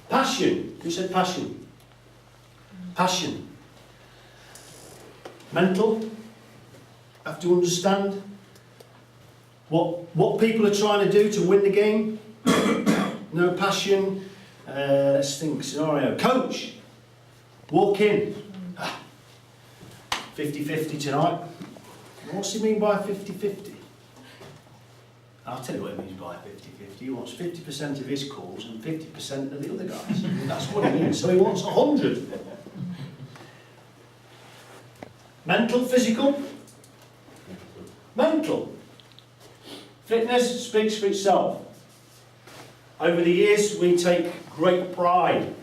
Passion. Who said passion? Passion. Mental. Have to understand what people are trying to do to win the game. No passion. Let's think scenario. Coach. Walk in. 50-50 tonight. What's he mean by 50-50? I'll tell you what he means by 50-50. He wants 50% of his calls and 50% of the other guys. That's what he means. So he wants 100. Mental, physical? Mental. Fitness speaks for itself. Over the years, we take great pride.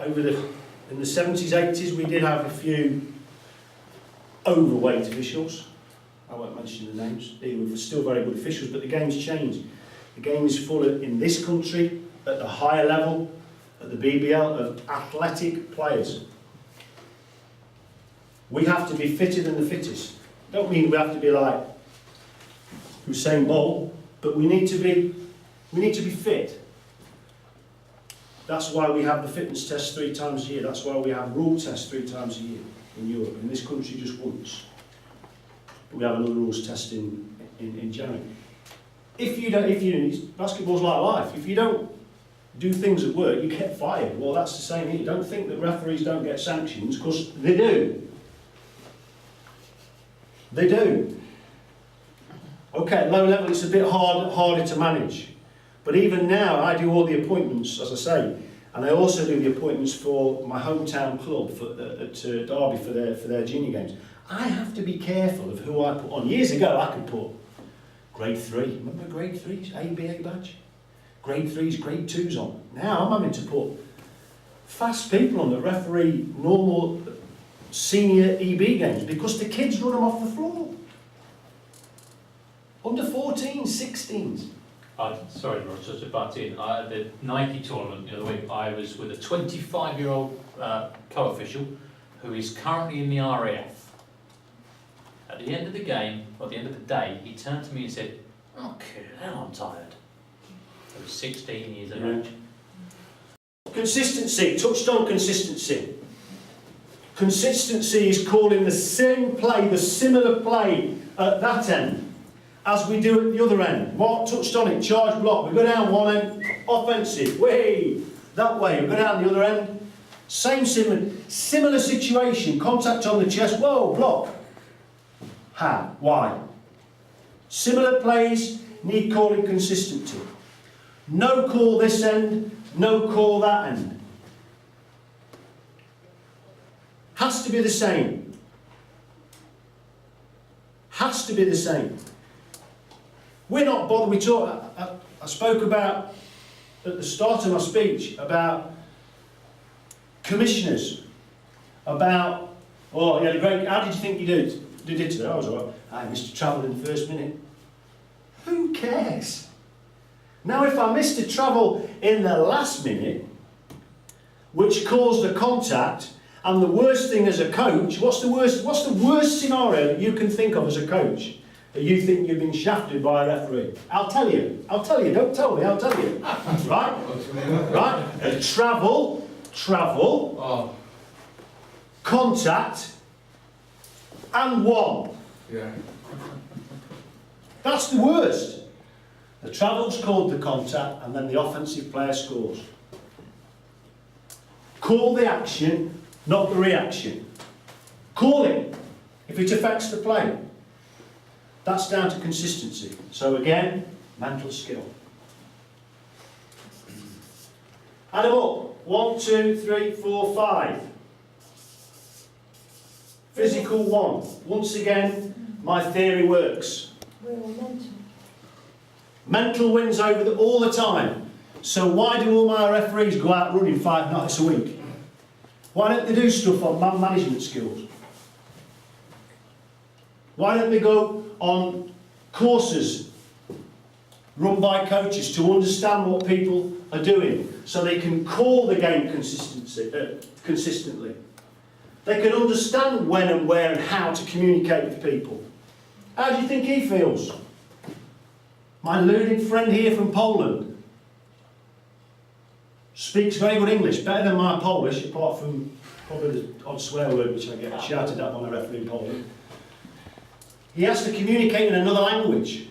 In the 70s, 80s, we did have a few overweight officials. I won't mention the names. They were still very good officials, but the game's changed. The game is full of, in this country, at the higher level, at the BBL, of athletic players. We have to be fitter than the fittest. Don't mean we have to be like Usain Bolt, but we need to be fit. That's why we have the fitness test 3 times a year. That's why we have rule tests 3 times a year in Europe. In this country, just once. But we have another rules test in January. Basketball's like life. If you don't do things at work, you get fired. Well, that's the same here. Don't think that referees don't get sanctions, because they do. They do. Okay, at low level, it's a bit harder to manage. But even now, I do all the appointments, as I say, and I also do the appointments for my hometown club at Derby for their junior games. I have to be careful of who I put on. Years ago, I could put grade 3. Remember grade 3s, ABA badge? Grade 3s, grade 2s on. Now I'm having to put fast people on that referee normal senior EB games because the kids run them off the floor. Under 14s, 16s. Sorry, Ross, just to butt in. At the Nike tournament the other week, I was with a 25-year-old co-official who is currently in the RAF. At the end of the game, or at the end of the day, he turned to me and said, "Okay, now I'm tired." I was 16 years of age. Consistency, touched on consistency. Consistency is calling the same play, the similar play at that end as we do at the other end. Mark touched on it, charge block. We go down one end, offensive, way, that way. We go down the other end, same similar situation, contact on the chest, whoa, block. How? Why? Similar plays need calling consistency. No call this end, no call that end. Has to be the same. Has to be the same. We're not bothered. I spoke about, at the start of my speech, about commissioners, about, oh, you had a great, how did you think you did today? I was all right. I missed a travel in the first minute. Who cares? Now, if I missed a travel in the last minute, which caused a contact, and the worst thing as a coach, what's the worst scenario that you can think of as a coach? That you think you've been shafted by a referee? I'll tell you, don't tell me, I'll tell you. Right? Right? Travel, contact, and one. Yeah. That's the worst. The travel's called the contact, and then the offensive player scores. Call the action, not the reaction. Call it if it affects the play. That's down to consistency. So again, mental skill. Add them up. 1, 2, 3, 4, 5. Physical 1. Once again, my theory works. We're all mental. Mental wins over all the time. So why do all my referees go out running 5 nights a week? Why don't they do stuff on man management skills? Why don't they go on courses run by coaches to understand what people are doing so they can call the game consistently? They can understand when and where and how to communicate with people. How do you think he feels? My learned friend here from Poland. speaks very good English, better than my Polish, apart from probably the odd swear word which I get shouted at when I referee in Poland. He has to communicate in another language.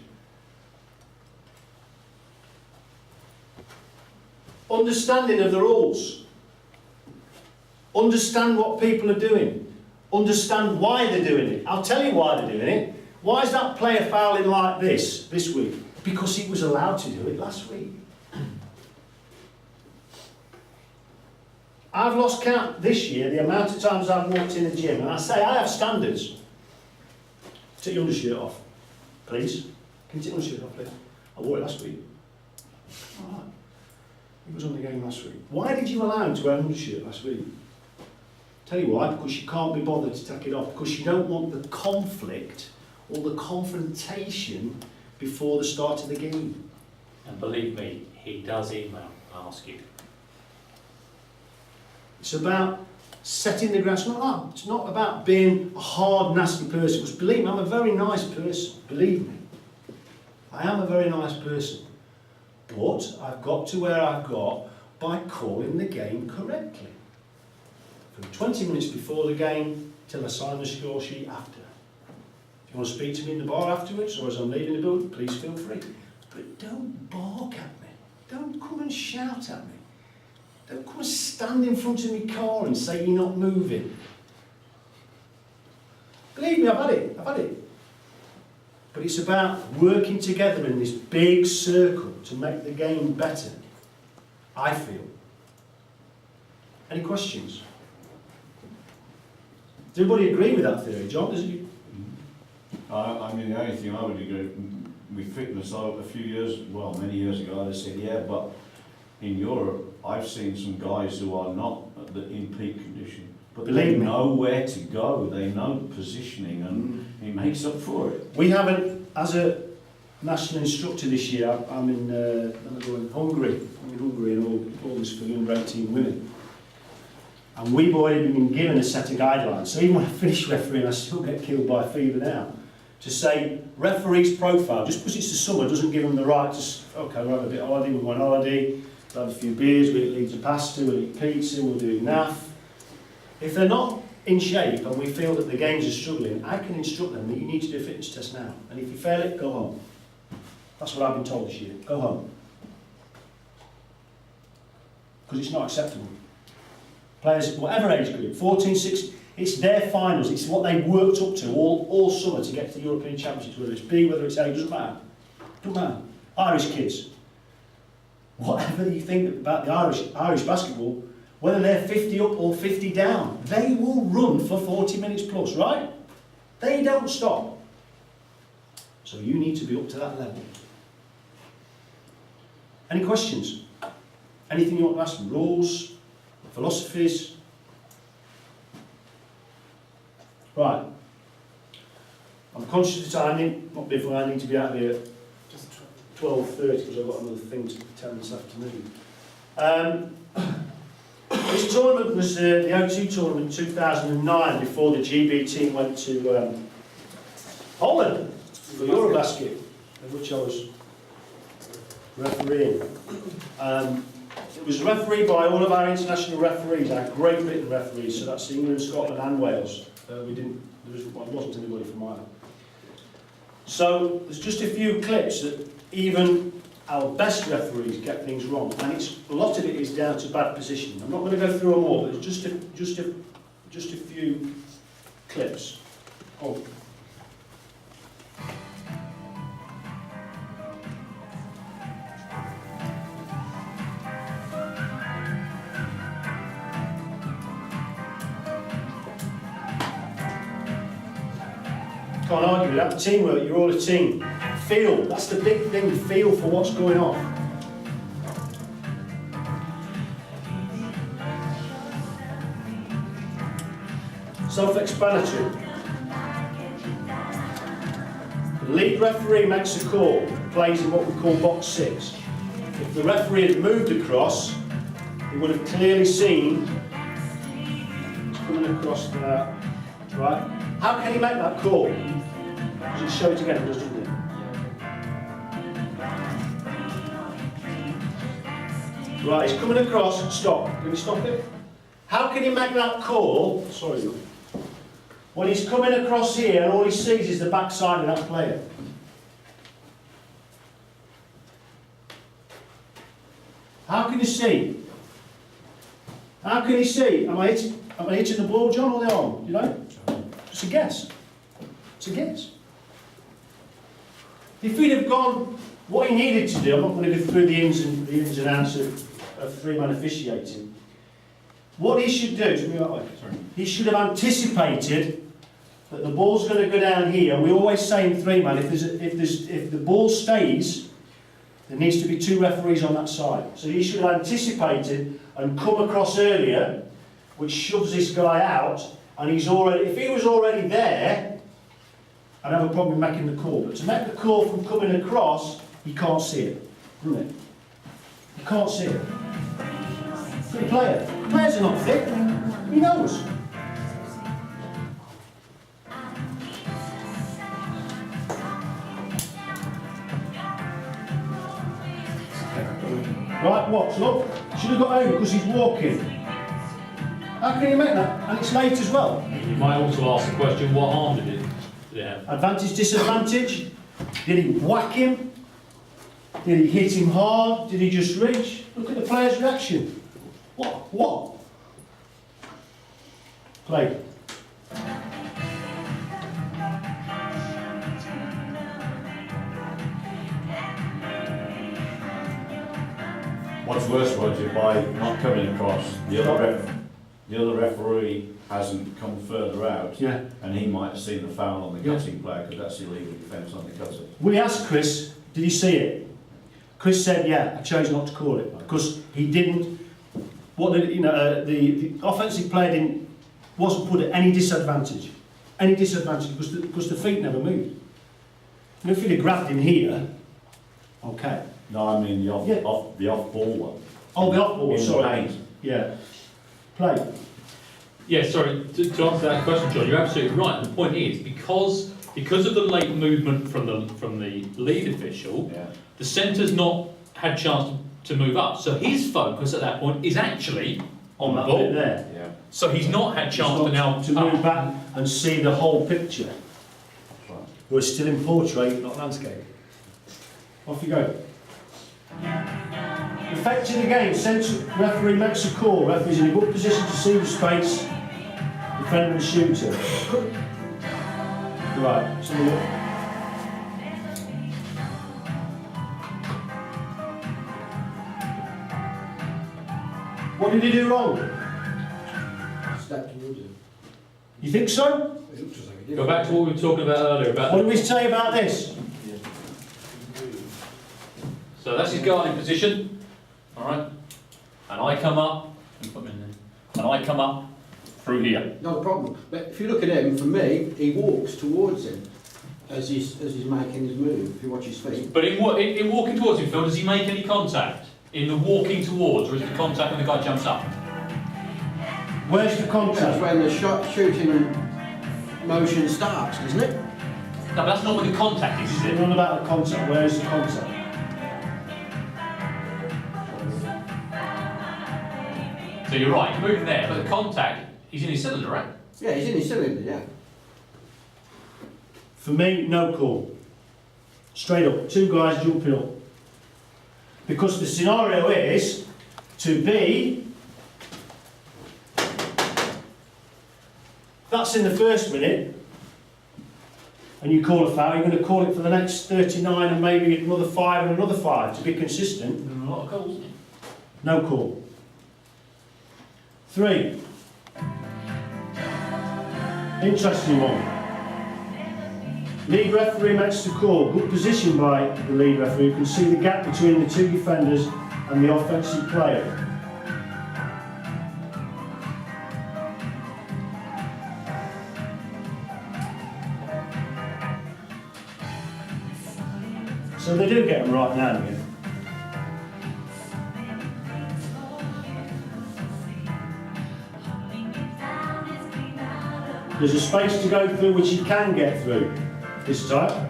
Understanding of the rules. Understand what people are doing. Understand why they're doing it. I'll tell you why they're doing it. Why is that player fouling like this week? Because he was allowed to do it last week. I've lost count this year the amount of times I've walked in the gym, and I say I have standards. Take your undershirt off, please. Can you take your undershirt off, please? I wore it last week. All right. He was on the game last week. Why did you allow him to wear an undershirt last week? Tell you why, because you can't be bothered to take it off, because you don't want the conflict or the confrontation before the start of the game. And believe me, he does email and ask you. It's about setting the ground. It's not about being a hard, nasty person. Because believe me, I'm a very nice person. Believe me. I am a very nice person. But I've got to where I've got by calling the game correctly. From 20 minutes before the game till I sign the score sheet after. If you want to speak to me in the bar afterwards or as I'm leaving the building, please feel free. But don't bark at me. Don't come and shout at me. Don't come and stand in front of my car and say you're not moving. Believe me, I've had it. But it's about working together in this big circle to make the game better, I feel. Any questions? Does everybody agree with that theory, John? Does it? I mean, the only thing I would agree with fitness, a few years, well, many years ago, I said, yeah, but in Europe, I've seen some guys who are not in peak condition, but they know where to go, they know the positioning, and it makes up for it. We haven't, as a national instructor this year, I'm in Hungary. I'm in Hungary and all this for under 18 women. And we've already been given a set of guidelines. So even when I finish refereeing, I still get killed by fever now. To say referee's profile, just because it's the summer, doesn't give them the right to, okay, we'll have a bit of holiday, we'll go on holiday, we'll have a few beers, we'll eat Leeds of pasta, we'll eat pizza, we'll do naff. If they're not in shape and we feel that the games are struggling, I can instruct them that you need to do a fitness test now. And if you fail it, go home. That's what I've been told this year. Go home. Because it's not acceptable. Players, whatever age group, 14, 16, it's their finals. It's what they worked up to all summer to get to the European Championships, whether it's B, whether it's A, doesn't matter. Doesn't matter. Irish kids. Whatever you think about the Irish basketball, whether they're 50 up or 50 down, they will run for 40 minutes plus, right? They don't stop. So you need to be up to that level. Any questions? Anything you want to ask them? Rules? Philosophies? Right. I'm conscious of time, not before I need to be out of here at 12:30 because I've got another thing to attend this afternoon. This tournament was the O2 tournament in 2009 before the GB team went to Holland for Eurobasket, in which I was refereeing. It was refereed by all of our international referees, our Great Britain referees, so that's England, Scotland and Wales. There wasn't anybody from Ireland. So there's just a few clips that even our best referees get things wrong, and a lot of it is down to bad positioning. I'm not going to go through them all, but it's just a few clips. Oh. Can't argue with that. Teamwork, you're all a team. Feel, that's the big thing, feel for what's going on. Self-explanatory. The lead referee makes a call, plays in what we call box 6. If the referee had moved across, he would have clearly seen it's coming across there, right? How can he make that call? Does it show it again, doesn't it? Right, he's coming across. Stop. Can we stop it? How can he make that call? Sorry. When he's coming across here and all he sees is the backside of that player. How can you see? How can he see? Am I hitting the ball, John, or the arm? You know? It's a guess. It's a guess. If he'd have gone, what he needed to do, I'm not going to go through the ins and outs of three-man officiating. What he should do, he should have anticipated that the ball's going to go down here. We always say in three-man, if the ball stays, there needs to be two referees on that side. So he should have anticipated and come across earlier, which shoves this guy out, and he's already, if he was already there, I'd have a problem making the call. But to make the call from coming across, you can't see it, isn't it? You can't see it. For the player. The players are not thick. He knows. Right, watch, look. Should have got over because he's walking. How can you make that? And it's late as well. You might also ask the question, what harm did it have? Advantage, disadvantage? Did he whack him? Did he hit him hard? Did he just reach? Look at the player's reaction. What? Play. What's worse, Roger, by not coming across, the other referee hasn't come further out, Yeah. and he might have seen the foul on the Yeah. cutting player, because that's illegal defence on the cutter. We asked Chris, did he see it? Chris said, yeah, I chose not to call it because he didn't. The offensive player wasn't put at any disadvantage because the feet never moved. And if he'd have grabbed him here, okay. No, I mean the off ball one. Oh, the off ball, In the sorry. paint. Yeah. Play. Yeah, sorry, to answer that question, John, you're absolutely right. The point is, because of the late movement from the lead official, Yeah. the centre's not had chance to move up. So his focus at that point is actually on the that ball. bit there. Yeah. So he's not had chance to now to move back and see the whole picture. We're still in portrait, not landscape. Off you go. Effective the game, centre referee makes a call. Referee's in a good position to see the space, defender and shooter. Right, so look. What did he do wrong? Stepped towards him. You think so? It looks as though he did. Go back to what we were talking about earlier What about. did we say about this? So that's his guarding position. All right, and I come up and put him in there. And I come up through here. No problem. But if you look at him, for me, he walks towards him as he's making his move. If you watch his feet. But in walking towards him, Phil, does he make any contact? In the walking towards, or is it the contact when the guy jumps up? Where's the That's contact? when the shooting motion starts, isn't it? No, but that's not where the contact is We're it? on about the contact. Where's the contact? So you're right, he's moving there, but the contact, he's in his cylinder, right? Yeah, he's in his cylinder, yeah. For me, no call. Straight up, two guys jumping up. Because the scenario is to be, that's in the first minute, and you call a foul, you're going to call it for the next 39 and maybe another 5 and another 5 to be consistent. There are a lot of goals. No call. 3. Interesting one. Lead referee makes the call. Good position by the lead referee who can see the gap between the two defenders and the offensive player. So they do get them right now and again. There's a space to go through which he can get through this time.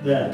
There.